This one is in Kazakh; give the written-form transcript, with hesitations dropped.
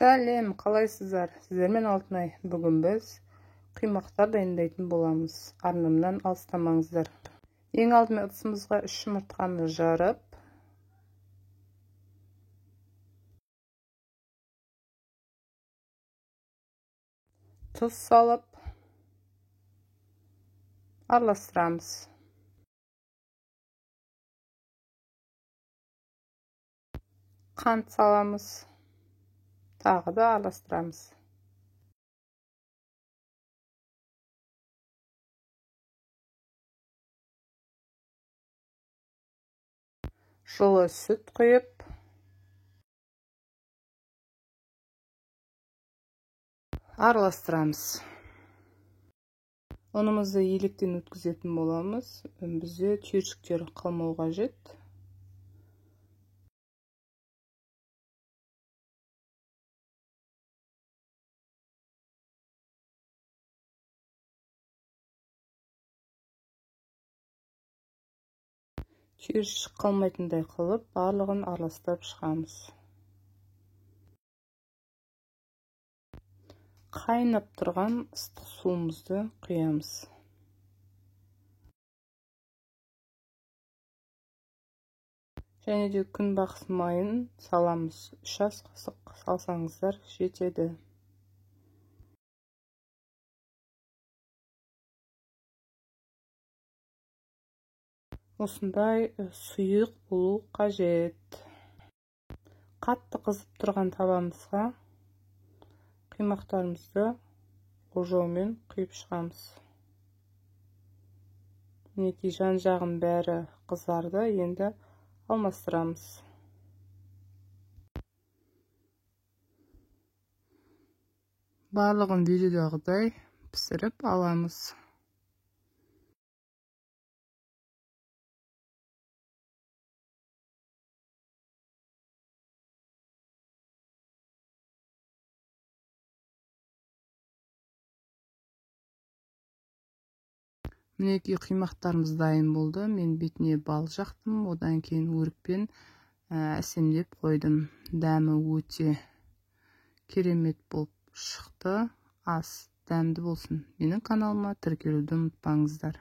Сәлем, қалайсыздар? Сіздермен Алтынай. Бүгін біз құймақтар дайындайтын боламыз. Арнамнан алыстамаңыздар. Ең алдымен ыдысымызға 3 жұмыртқаны жарып, тұз салып, араластырамыз. Қант саламыз. Тағы да араластырамыз. Жылы сүт құйып, араластырамыз. Ұнымызды електен өткізетін боламыз. Бізде түйіршіктер қалмау қажет. Түйіршік қалмайтындай қылып, барлығын араластырып шығамыз. Қайнап тұрған ыстық суымызды құямыз. Және де күнбағыс майын саламыз. 3 ас қасық салсаңыздар жетеді. Осындай сұйық болу қажет. Қатты қызып тұрған табамызға құймақтарымызды ожаумен құйып шығамыз. Мінекей жан жағын бәрі қызарды, енді алмастырамыз. Барлығын видеодағыдай пісіріп аламыз. Мінекей құймақтарымыз дайын болды. Мен бетіне бал жақтым, одан кейін өрікпен әсемдеп қойдым. Дәмі өте керемет болып шықты. Ас дәмді болсын. Менің каналыма тіркелуді ұмытпаңыздар.